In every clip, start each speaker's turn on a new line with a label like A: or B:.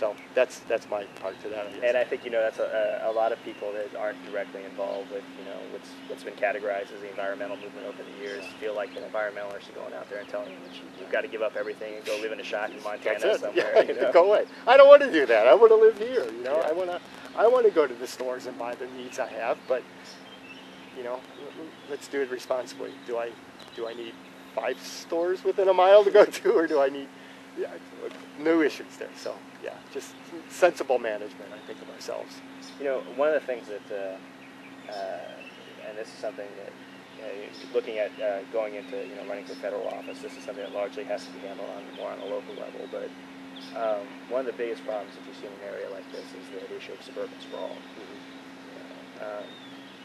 A: So that's my part to that, I guess.
B: And I think, that's a lot of people that aren't directly involved with, what's been categorized as the environmental movement over the years feel like the environmentalists are going out there and telling you that you've got to give up everything and go live in a shack in Montana somewhere.
A: Yeah, go away. I don't want to do that. I want to live here. I want to go to the stores and buy the needs I have, but let's do it responsibly. Do I need 5 stores within a mile to go to, or do I need new issues there? So yeah, just sensible management, I think, of ourselves.
B: One of the things that, and this is something that, looking at going into running for federal office, this is something that largely has to be handled more on a local level. But one of the biggest problems that you see in an area like this is the issue of suburban sprawl.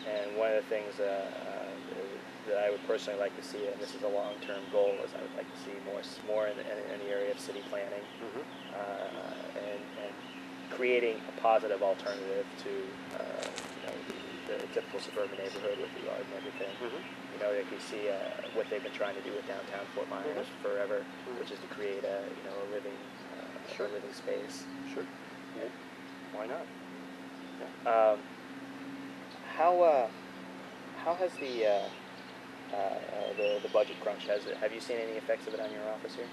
B: And one of the things that I would personally like to see, and this is a long-term goal, is I would like to see more in the area of city planning, and creating a positive alternative to the typical suburban neighborhood with the yard and everything. Like you see what they've been trying to do with downtown Fort Myers forever, which is to create a living space.
A: Sure. Yeah. Why not?
B: Yeah. How has the budget crunch, have you seen any effects of it on your office here?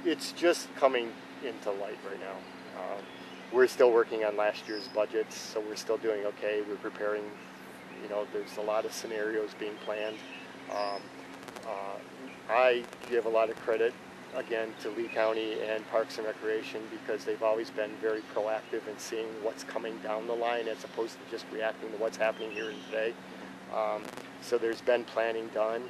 A: It's just coming into light right now. We're still working on last year's budgets, so we're still doing okay. We're preparing, there's a lot of scenarios being planned. I give a lot of credit, again, to Lee County and Parks and Recreation, because they've always been very proactive in seeing what's coming down the line as opposed to just reacting to what's happening here and today. So there's been planning done,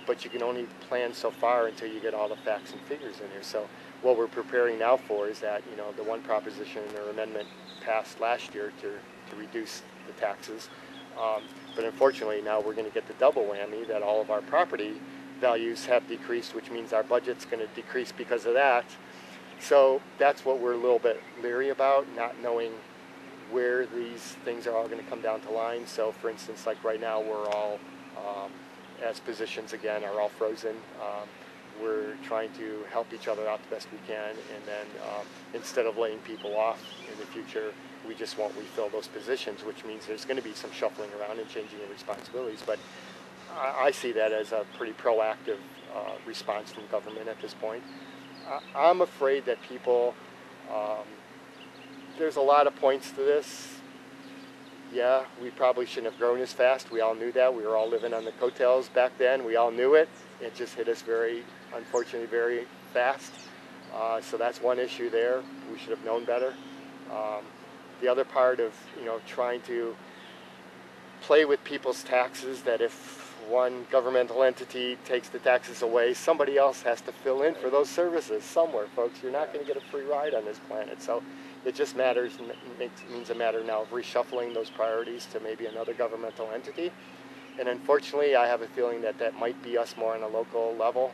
A: but you can only plan so far until you get all the facts and figures in here. So what we're preparing now for is that, the one proposition or amendment passed last year to reduce the taxes. But unfortunately now we're going to get the double whammy that all of our property values have decreased, which means our budget's going to decrease because of that. So that's what we're a little bit leery about, not knowing where these things are all going to come down to line. So for instance, like right now, we're all, as positions again, are all frozen. We're trying to help each other out the best we can, and then instead of laying people off in the future, we just won't refill those positions, which means there's going to be some shuffling around and changing of responsibilities. But I see that as a pretty proactive response from government at this point. I'm afraid that people, there's a lot of points to this. Yeah, we probably shouldn't have grown as fast. We all knew that. We were all living on the coattails back then. We all knew it. It just hit us unfortunately, very fast. So that's one issue there. We should have known better. The other part of, trying to play with people's taxes, that if one governmental entity takes the taxes away, somebody else has to fill in for those services somewhere, folks. You're not going to get a free ride on this planet. So it just means a matter now of reshuffling those priorities to maybe another governmental entity. And unfortunately, I have a feeling that that might be us more on a local level.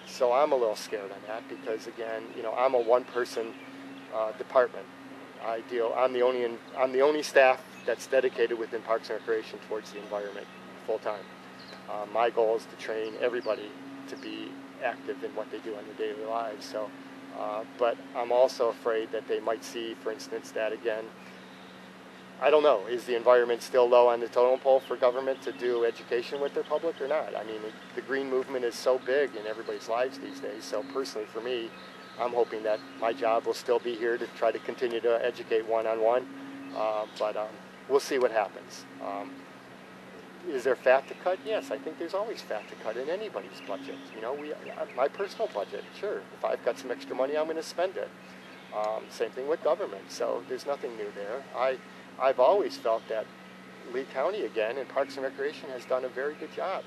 A: So I'm a little scared on that because, again, I'm a one-person department. I'm the only staff that's dedicated within Parks and Recreation towards the environment full-time. My goal is to train everybody to be active in what they do in their daily lives. So, but I'm also afraid that they might see, for instance, that again, I don't know, is the environment still low on the totem pole for government to do education with their public or not? I mean, the green movement is so big in everybody's lives these days. So personally for me, I'm hoping that my job will still be here to try to continue to educate one-on-one, but we'll see what happens. Is there fat to cut? Yes, I think there's always fat to cut in anybody's budget. My personal budget, sure. If I've got some extra money, I'm going to spend it. Same thing with government, so there's nothing new there. I've always felt that Lee County, again, and Parks and Recreation has done a very good job.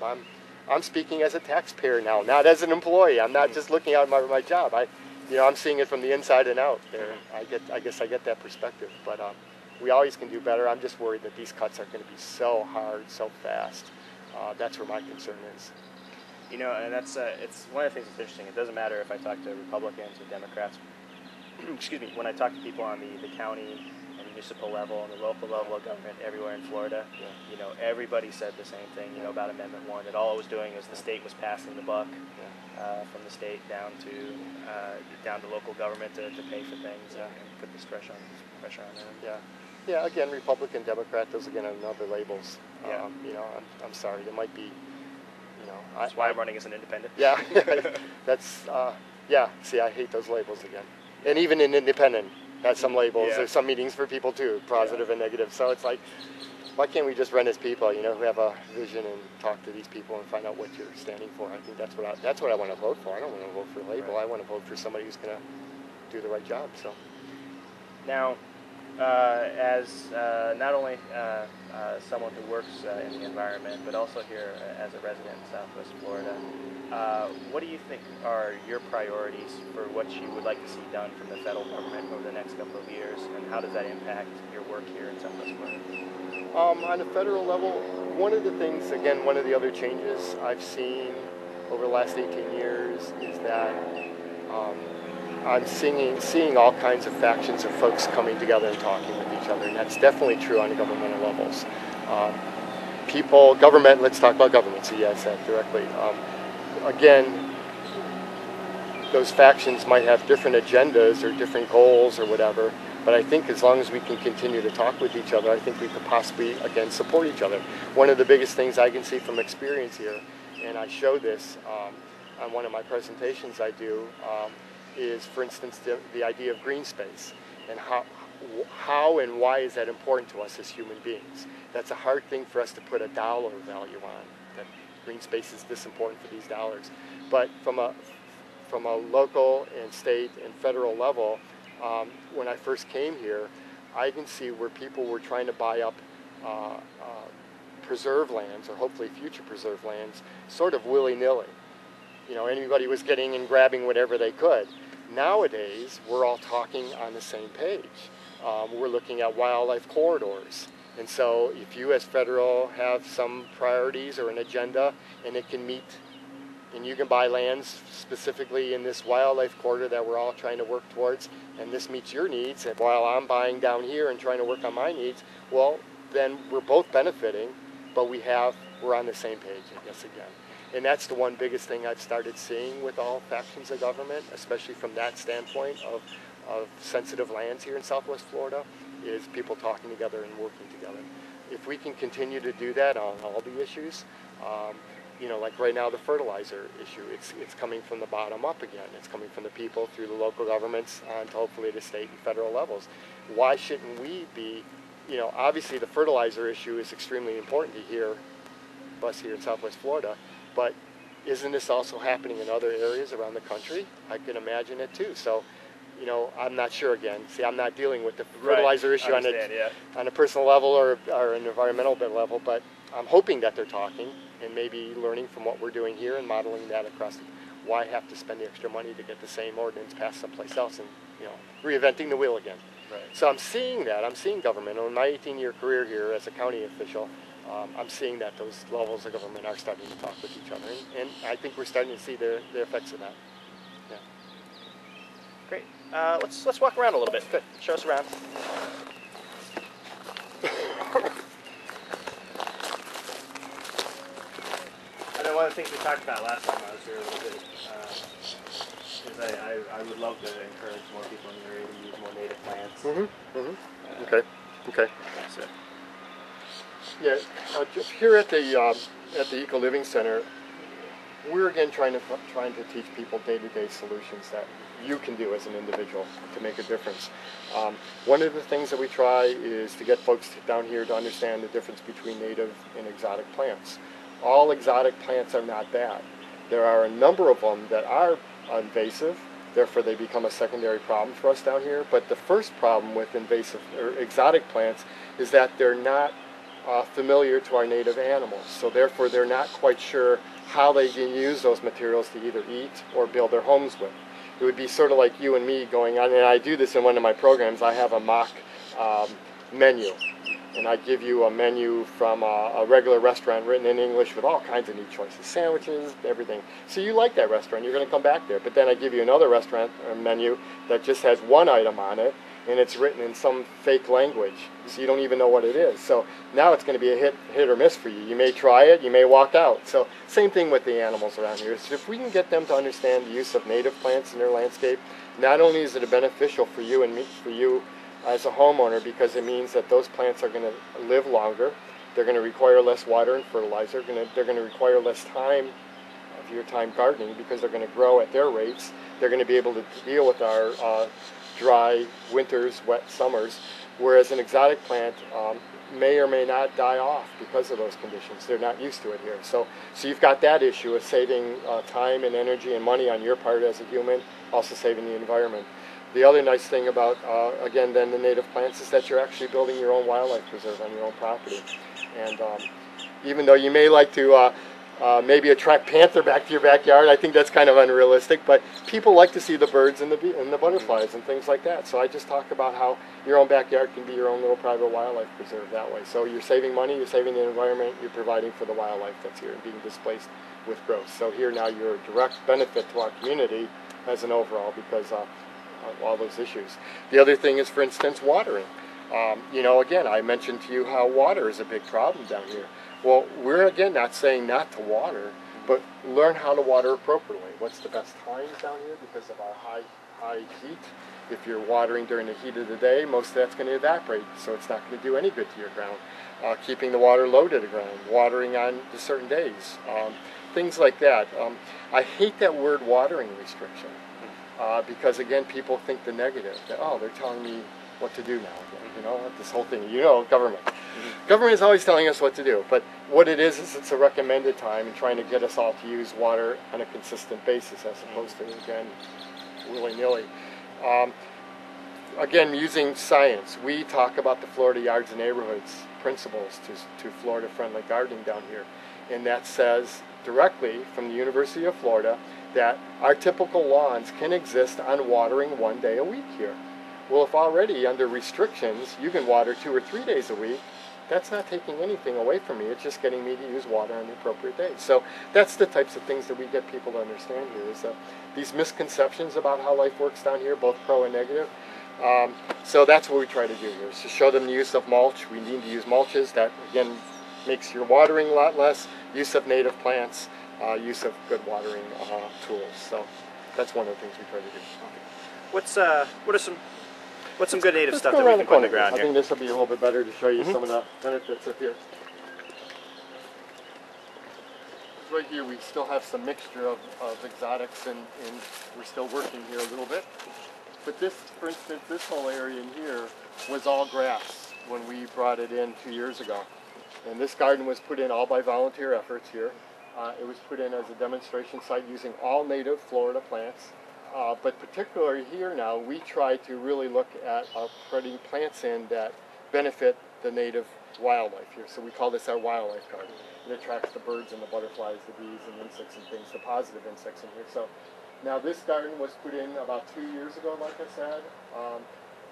A: I'm speaking as a taxpayer now, not as an employee. I'm not just looking out my job. I'm seeing it from the inside and out there. I guess I get that perspective, but we always can do better. I'm just worried that these cuts are going to be so hard, so fast. That's where my concern is.
B: And that's it's one of the things that's interesting. It doesn't matter if I talk to Republicans or Democrats. excuse me, when I talk to people on the county and municipal level and the local level of government everywhere in Florida, you know, everybody said the same thing, you know, about Amendment 1, that all it was doing is the state was passing the buck from the state down to local government to pay for things and put this pressure on them.
A: Yeah, again, Republican, Democrat, those again are another labels.
B: Yeah.
A: You know, I'm sorry, there might be, you know.
B: That's why I'm running as an independent.
A: Yeah, that's, yeah, see, I hate those labels again. And even in independent, has some labels.
B: Yeah.
A: There's some meetings for people too, positive and negative. So it's like, why can't we just run as people, you know, who have a vision and talk to these people and find out what you're standing for? I think that's what I want to vote for. I don't want to vote for a label.
B: Right.
A: I want to vote for somebody who's going to do the right job. So
B: Now, as not only someone who works in the environment, but also here as a resident in Southwest Florida, what do you think are your priorities for what you would like to see done from the federal government over the next couple of years, and how does that impact your work here in Southwest Florida?
A: on a federal level, one of the things, again, one of the other changes I've seen over the last 18 years is that I'm seeing all kinds of factions of folks coming together and talking with each other, and that's definitely true on the governmental levels. Government, let's talk about government, so yes, that directly. Again, those factions might have different agendas or different goals or whatever, but I think as long as we can continue to talk with each other, I think we could possibly, again, support each other. One of the biggest things I can see from experience here, and I show this on one of my presentations I do, is, for instance, the idea of green space, and how and why is that important to us as human beings. That's a hard thing for us to put a dollar value on, that green space is this important for these dollars. But from a local and state and federal level, when I first came here, I can see where people were trying to buy up preserve lands, or hopefully future preserve lands, sort of willy-nilly. You know, anybody was getting and grabbing whatever they could. Nowadays, we're all talking on the same page. We're looking at wildlife corridors. And so if you as federal have some priorities or an agenda, and it can meet, and you can buy lands specifically in this wildlife corridor that we're all trying to work towards, and this meets your needs, and while I'm buying down here and trying to work on my needs, well, then we're both benefiting, but we're on the same page, I guess, again. And that's the one biggest thing I've started seeing with all factions of government, especially from that standpoint of sensitive lands here in Southwest Florida, is people talking together and working together. If we can continue to do that on all the issues, you know, like right now the fertilizer issue, it's coming from the bottom up again. It's coming from the people through the local governments on to hopefully the state and federal levels. Why shouldn't we be, you know, obviously the fertilizer issue is extremely important to us here in Southwest Florida, but isn't this also happening in other areas around the country? I can imagine it too. So, you know, I'm not sure again. See, I'm not dealing with the fertilizer issue on a personal level or an environmental level, but I'm hoping that they're talking and maybe learning from what we're doing here and modeling that across. Why have to spend the extra money to get the same ordinance passed someplace else and, you know, reinventing the wheel again?
B: Right.
A: So I'm seeing that. I'm seeing government. In my 18-year career here as a county official, I'm seeing that those levels of government are starting to talk with each other, and I think we're starting to see the effects of that. Yeah.
B: Great. Let's walk around a little bit. Good. Show us around. I know one of the things we talked about last time I was here a little bit is I would love to encourage more people in the area to use more native plants.
A: Mm-hmm. Mm-hmm. Okay.
B: So,
A: yeah. Just here at the Eco Living Center, we're again trying to teach people day-to-day solutions that you can do as an individual to make a difference. One of the things that we try is to get folks down here to understand the difference between native and exotic plants. All exotic plants are not bad. There are a number of them that are invasive, therefore they become a secondary problem for us down here. But the first problem with invasive or exotic plants is that they're not familiar to our native animals. So therefore they're not quite sure how they can use those materials to either eat or build their homes with. It would be sort of like you and me going on, and I do this in one of my programs. I have a mock menu and I give you a menu from a regular restaurant written in English with all kinds of neat choices, sandwiches, everything. So you like that restaurant, you're going to come back there. But then I give you another restaurant menu that just has one item on it, and it's written in some fake language, so you don't even know what it is. So now it's going to be a hit or miss for you. You may try it, you may walk out. So same thing with the animals around here. So if we can get them to understand the use of native plants in their landscape, not only is it beneficial for you and me, for you as a homeowner, because it means that those plants are going to live longer, they're going to require less water and fertilizer, they're going to require less time of your time gardening because they're going to grow at their rates. They're going to be able to deal with our dry winters, wet summers, whereas an exotic plant may or may not die off because of those conditions. They're not used to it here. So you've got that issue of saving time and energy and money on your part as a human, also saving the environment. The other nice thing about, again, then the native plants is that you're actually building your own wildlife preserve on your own property. And even though you may like to maybe attract panther back to your backyard, I think that's kind of unrealistic, but people like to see the birds and the butterflies and things like that. So I just talk about how your own backyard can be your own little private wildlife preserve that way. So you're saving money, you're saving the environment, you're providing for the wildlife that's here and being displaced with growth. So here now you're a direct benefit to our community as an overall because of all those issues. The other thing is, for instance, watering. Again, I mentioned to you how water is a big problem down here. Well, we're again not saying not to water, but learn how to water appropriately. What's the best times down here because of our high heat? If you're watering during the heat of the day, most of that's going to evaporate, so it's not going to do any good to your ground. Keeping the water low to the ground, watering on certain days, things like that. I hate that word watering restriction because again, people think the negative, that they're telling me what to do now. This whole thing, government. Government is always telling us what to do, but what it is it's a recommended time and trying to get us all to use water on a consistent basis as opposed to, again, willy-nilly. Again, using science, we talk about the Florida Yards and Neighborhoods principles to Florida-friendly gardening down here, and that says directly from the University of Florida that our typical lawns can exist on watering 1 day a week here. Well, if already under restrictions you can water 2 or 3 days a week, that's not taking anything away from me. It's just getting me to use water on the appropriate days. So that's the types of things that we get people to understand here, is these misconceptions about how life works down here, both pro and negative. So that's what we try to do here, is to show them the use of mulch. We need to use mulches. That, again, makes your watering a lot less. Use of native plants, use of good watering tools. So that's one of the things we try to do.
B: What's some good native stuff that we can put on the ground here?
A: I think this will be a little bit better to show you some of the benefits up here. Right here we still have some mixture of exotics and we're still working here a little bit. But this, for instance, this whole area in here was all grass when we brought it in 2 years ago. And this garden was put in all by volunteer efforts here. It was put in as a demonstration site using all native Florida plants. But particularly here now, we try to really look at putting plants in that benefit the native wildlife here. So we call this our wildlife garden. It attracts the birds and the butterflies, the bees and insects and things, the positive insects in here. So now this garden was put in about 2 years ago, like I said,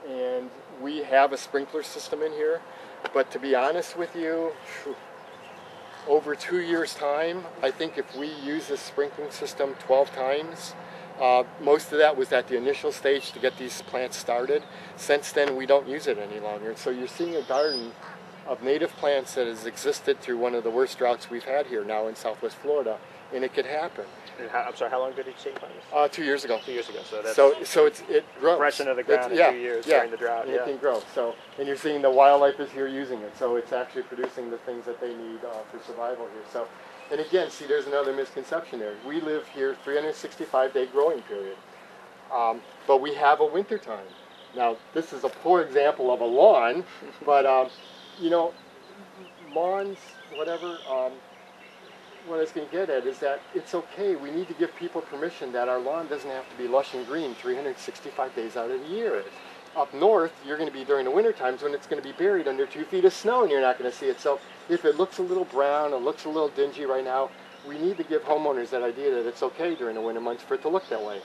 A: and we have a sprinkler system in here. But to be honest with you, over 2 years' time, I think if we use this sprinkling system 12 times, most of that was at the initial stage to get these plants started. Since then, we don't use it any longer. So you're seeing a garden of native plants that has existed through one of the worst droughts we've had here now in Southwest Florida, and it could happen.
B: I'm sorry, how long did you say plant this?
A: 2 years ago.
B: 2 years ago. So that's
A: it grows.
B: Fresh into the ground in 2 years during the drought.
A: It can grow. So, and you're seeing the wildlife is here using it. So it's actually producing the things that they need for survival here. So. And again, see, there's another misconception there. We live here 365-day growing period, but we have a winter time. Now, this is a poor example of a lawn, but lawns, whatever. What I was going to get at is that it's okay. We need to give people permission that our lawn doesn't have to be lush and green 365 days out of the year. Up north, you're going to be during the winter times when it's going to be buried under 2 feet of snow and you're not going to see it. So if it looks a little brown, it looks a little dingy right now, we need to give homeowners that idea that it's okay during the winter months for it to look that way.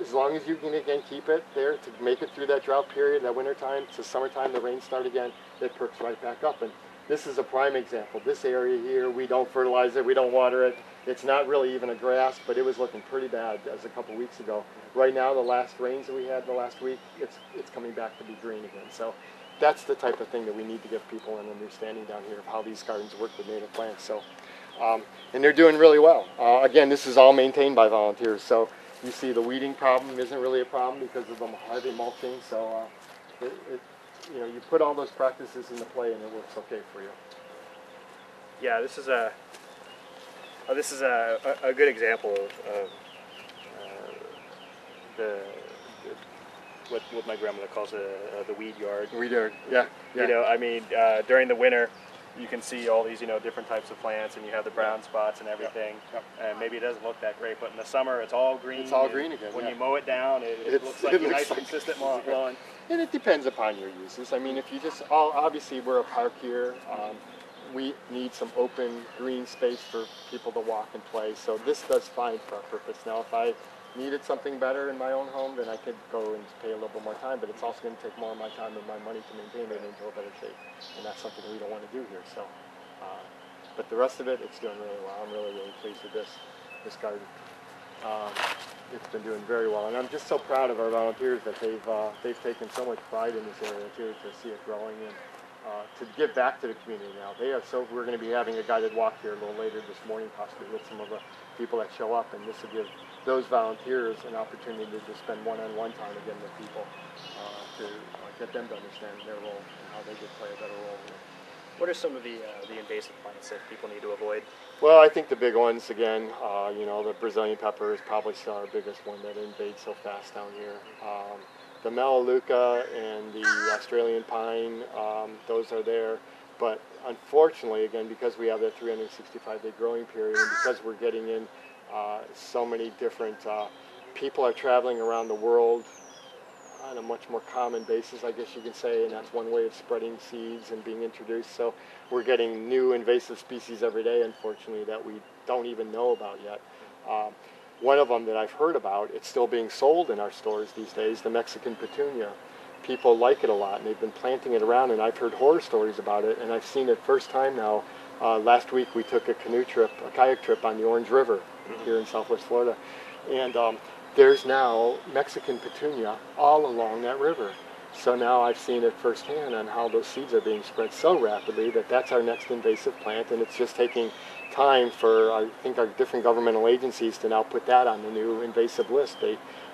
A: as long as you can again keep it there to make it through that drought period, that winter time, to summertime, the rains start again, it perks right back up. And this is a prime example. This area here, we don't fertilize it, we don't water it. It's not really even a grass, but it was looking pretty bad as a couple weeks ago. Right now, the last rains that we had the last week, it's coming back to be green again. So that's the type of thing that we need to give people an understanding down here of how these gardens work with native plants. So, and they're doing really well. Again, this is all maintained by volunteers. So you see the weeding problem isn't really a problem because of the heavy mulching. So you know, you put all those practices into play and it works okay for you.
B: Yeah, this is a good example of what my grandmother calls the weed yard.
A: Weed yard, yeah.
B: You know, I mean, during the winter, you can see all these, you know, different types of plants, and you have the brown spots and everything.
A: Yep.
B: And maybe it doesn't look that great, but in the summer, it's all green.
A: It's all green again.
B: When you mow it down, it looks like a nice, consistent lawn.
A: And it depends upon your uses. I mean, if you just obviously we're a park here. We need some open green space for people to walk and play. So this does fine for our purpose. Now, if I needed something better in my own home, then I could go and pay a little bit more time, but it's also going to take more of my time and my money to maintain it into a better shape, and that's something we don't want to do here. So, but the rest of it, it's doing really well. I'm really pleased with this garden. It's been doing very well, and I'm just so proud of our volunteers that they've taken so much pride in this area too, to see it growing and to give back to the community now. We're going to be having a guided walk here a little later this morning, possibly with some of the people that show up, and this will give those volunteers an opportunity to spend one-on-one time again with people to get them to understand their role and how they could play a better role here.
B: What are some of the invasive plants that people need to avoid?
A: Well, I think the big ones, again, you know, the Brazilian pepper is probably still our biggest one that invades so fast down here. The Melaleuca and the Australian pine, those are there. But unfortunately, again, because we have that 365-day growing period, and because we're getting in so many different people are traveling around the world on a much more common basis, I guess you can say, and that's one way of spreading seeds and being introduced. So we're getting new invasive species every day, unfortunately, that we don't even know about yet. One of them that I've heard about, it's still being sold in our stores these days, the Mexican petunia. People like it a lot, and they've been planting it around, and I've heard horror stories about it, and I've seen it first time now. Last week we took a kayak trip on the Orange River here in Southwest Florida, and there's now Mexican petunia all along that river. So now I've seen it firsthand on how those seeds are being spread so rapidly that that's our next invasive plant, and it's just taking time for, I think, our different governmental agencies to now put that on the new invasive list.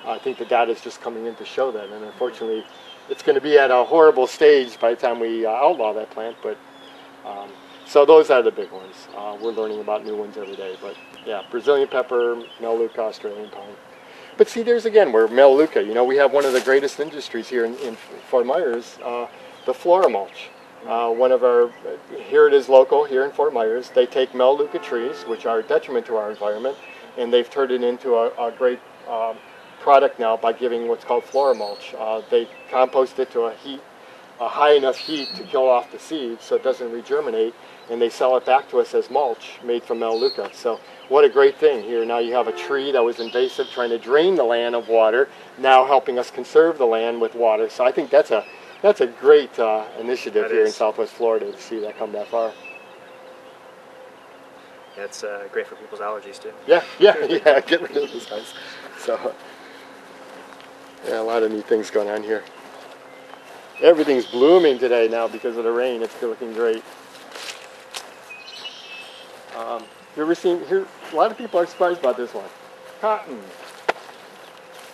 A: I think the data is just coming in to show that, and unfortunately it's going to be at a horrible stage by the time we outlaw that plant, but so those are the big ones. We're learning about new ones every day, but yeah, Brazilian pepper, Melaleuca, Australian pine. But see, there's again where Melaleuca, you know, we have one of the greatest industries here in Fort Myers, the flora mulch. One of our, here it is local, here in Fort Myers, they take Melaleuca trees, which are a detriment to our environment, and they've turned it into a great product now by giving what's called flora mulch. They compost it to a high enough heat to kill off the seeds so it doesn't regerminate, and they sell it back to us as mulch made from Melaleuca. So what a great thing. Here now you have a tree that was invasive trying to drain the land of water, now helping us conserve the land with water. So I think that's a great initiative here in Southwest Florida to see that come that far.
B: Yeah, it's great for people's allergies too.
A: Yeah, get rid of those guys. So yeah, a lot of neat things going on here. Everything's blooming today now because of the rain. It's looking great. You ever seen here? A lot of people are surprised about this one. Cotton,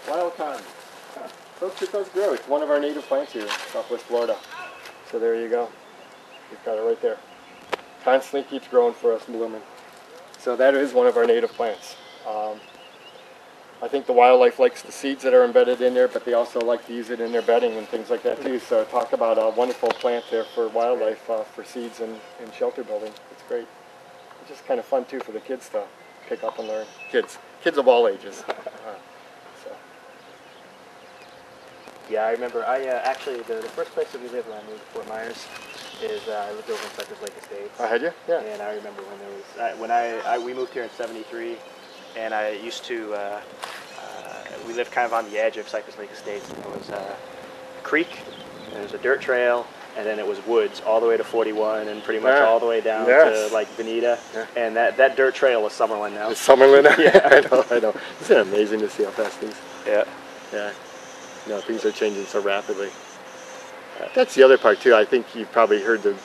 A: wild cotton. Folks, it does grow. It's one of our native plants here in Southwest Florida. So there you go. We've got it right there. Constantly keeps growing for us, blooming. So that is one of our native plants. I think the wildlife likes the seeds that are embedded in there, but they also like to use it in their bedding and things like that too. So talk about a wonderful plant there for wildlife, for seeds and shelter building. It's great. It's just kind of fun too for the kids to pick up and learn. Kids of all ages.
B: Yeah, I remember. Actually, the first place that we lived when I moved to Fort Myers is I lived over in Cypress Lake Estates.
A: Oh, had you? Yeah.
B: And I remember when there was we moved here in '73, and I used to we lived kind of on the edge of Cypress Lake Estates. And there was a creek, and there was a dirt trail, and then it was woods all the way to 41 and pretty much all the way down to like Veneta. And that dirt trail is Summerlin now.
A: It's Summerlin now? Yeah, I know. Isn't it amazing to see how fast things...
B: Yeah.
A: No, things are changing so rapidly. That's the other part too. I think you've probably heard the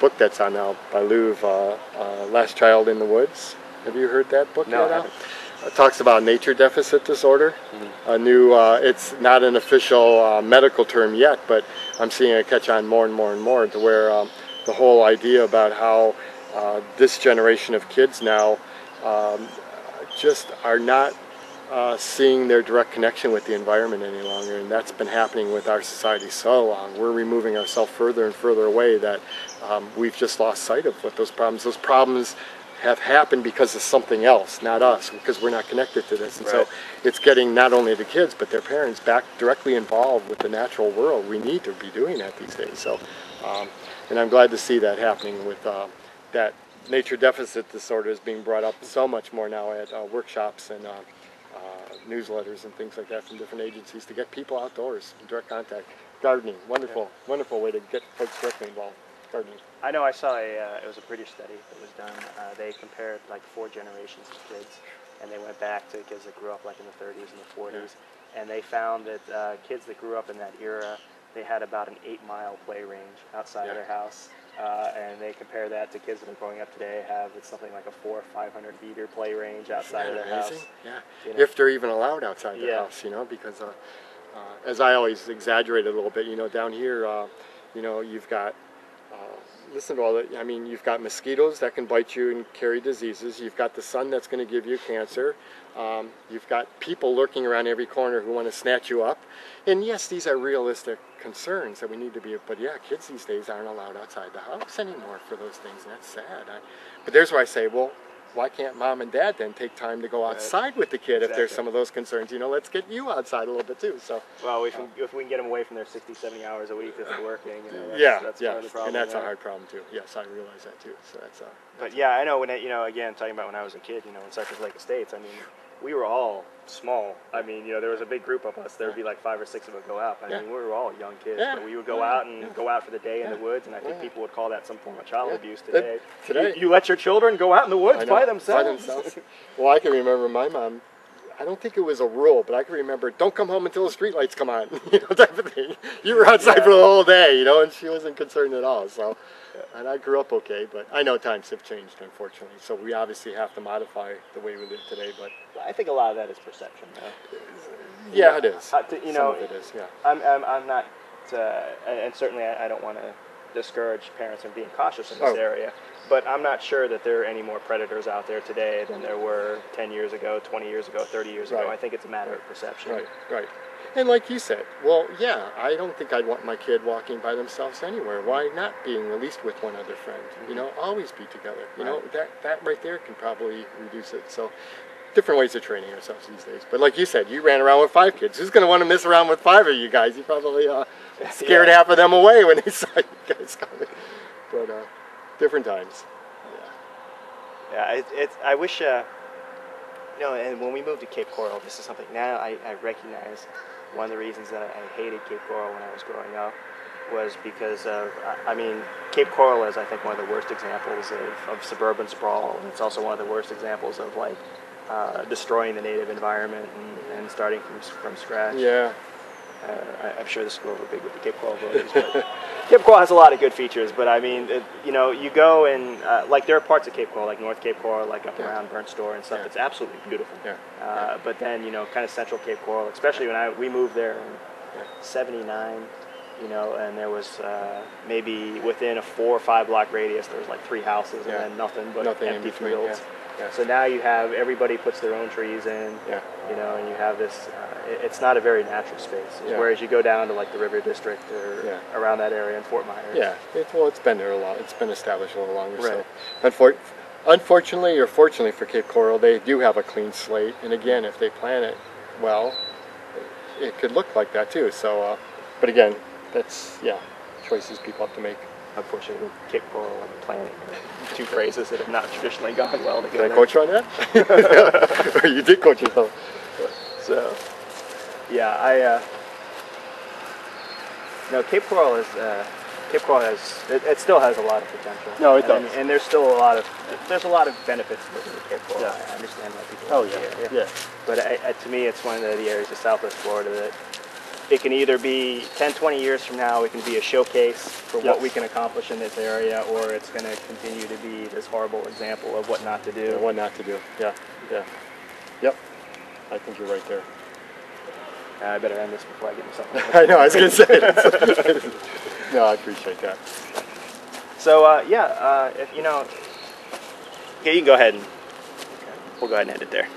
A: book that's on now by Louvre, Last Child in the Woods. Have you heard that book
B: No,
A: yet?
B: I haven't.
A: It talks about nature deficit disorder. A new, it's not an official medical term yet, but I'm seeing it catch on more and more and more, to where the whole idea about how this generation of kids now just are not seeing their direct connection with the environment any longer, and that's been happening with our society so long. We're removing ourselves further and further away that we've just lost sight of what those problems have happened because of something else, not us, because we're not connected to this. And so it's getting not only the kids but their parents back directly involved with the natural world. We need to be doing that these days. So and I'm glad to see that happening with that nature deficit disorder is being brought up so much more now at workshops and newsletters and things like that from different agencies to get people outdoors in direct contact. Gardening, wonderful way to get folks directly involved. Gardening.
B: I know I saw it was a British study that was done. They compared like 4 generations of kids, and they went back to kids that grew up like in the 30s and the 40s, and they found that kids that grew up in that era, they had about an 8-mile play range outside of their house. And they compare that to kids that are growing up today have something like a 400 or 500 meter play range outside of their house.
A: Yeah,
B: you know?
A: If they're even allowed outside their house, you know, because as I always exaggerate a little bit, you know, down here, you know, you've got listen to all that. I mean, you've got mosquitoes that can bite you and carry diseases. You've got the sun that's going to give you cancer. You've got people lurking around every corner who want to snatch you up. And yes, these are realistic concerns that we need to be, but yeah, kids these days aren't allowed outside the house anymore for those things, and that's sad. But there's where I say, well, why can't mom and dad then take time to go outside with the kid if there's some of those concerns? You know, let's get you outside a little bit too. So,
B: well, if we can get them away from their 60, 70 hours a week if they're working, you know, that's part of the problem.
A: And that's a hard problem too. Yes, I realize that too. So that's
B: but yeah, I know when you know, again, talking about when I was a kid, you know, in Cypress Lake Estates, I mean, we were all small. I mean, you know, there was a big group of us. There would be like 5 or 6 of us go out. I mean, we were all young kids, but we would go out and go out for the day in the woods, and I think people would call that some form of child abuse today. You let your children go out in the woods by themselves?
A: Well, I can remember my mom, I don't think it was a rule, but I can remember, don't come home until the streetlights come on, you know, type of thing. You were outside for the whole day, you know, and she wasn't concerned at all. So, and I grew up okay, but I know times have changed, unfortunately. So we obviously have to modify the way we live today. But
B: I think a lot of that is perception, though.
A: Yeah, it is.
B: You know,
A: some of it is, yeah.
B: I'm not, and certainly I don't want to discourage parents from being cautious in this area, but I'm not sure that there are any more predators out there today than there were 10 years ago, 20 years ago, 30 years ago. I think it's a matter of perception.
A: Right. And like you said, well, yeah, I don't think I'd want my kid walking by themselves anywhere. Why not being at least with one other friend? You know, always be together. You know, that right there can probably reduce it. So different ways of training ourselves these days. But like you said, you ran around with 5 kids. Who's going to want to mess around with 5 of you guys? You probably scared half of them away when they saw you guys coming. But different times.
B: Yeah, I wish, you know, and when we moved to Cape Coral, this is something now I recognize. One of the reasons that I hated Cape Coral when I was growing up was because of, I mean, Cape Coral is, I think, one of the worst examples of suburban sprawl. And it's also one of the worst examples of, like, destroying the native environment and starting from scratch.
A: Yeah.
B: I'm sure this is a little big with the Cape Coral voters, but Cape Coral has a lot of good features. But I mean, you know, you go and like there are parts of Cape Coral, like North Cape Coral, like up around Burnt Store and stuff. It's absolutely beautiful. But then, you know, kind of Central Cape Coral, especially when we moved there in '79. You know, and there was maybe within a 4 or 5 block radius, there was like 3 houses and then nothing but empty fields. So now you have everybody puts their own trees in, you know, and you have this, it's not a very natural space. Whereas you go down to like the River District or around that area in Fort Myers.
A: It's been there a lot. It's been established a little longer. So, unfortunately or fortunately for Cape Coral, they do have a clean slate. And again, if they plan it well, it could look like that too. So, but again, that's, choices people have to make.
B: Unfortunately, Cape Coral and planning are 2 phrases that have not traditionally gone well together.
A: Did I coach you on that? Or you did coach yourself.
B: So, Yeah, no, Cape Coral has it still has a lot of potential.
A: No, it does.
B: And there's still a lot of benefits to living in Cape Coral.
A: Yeah.
B: I understand why people.
A: Oh
B: live
A: yeah,
B: here.
A: yeah.
B: But to me, it's one of the areas of Southwest Florida that it can either be 10, 20 years from now, it can be a showcase for what we can accomplish in this area, or it's going to continue to be this horrible example of what not to do.
A: Yeah, what not to do. Yeah, yeah. Yep. I think you're right there.
B: I better end this before I get myself.
A: I know, I was going to say that. No, I appreciate that.
B: So, if you know, okay, you can go ahead and we'll go ahead and end it there.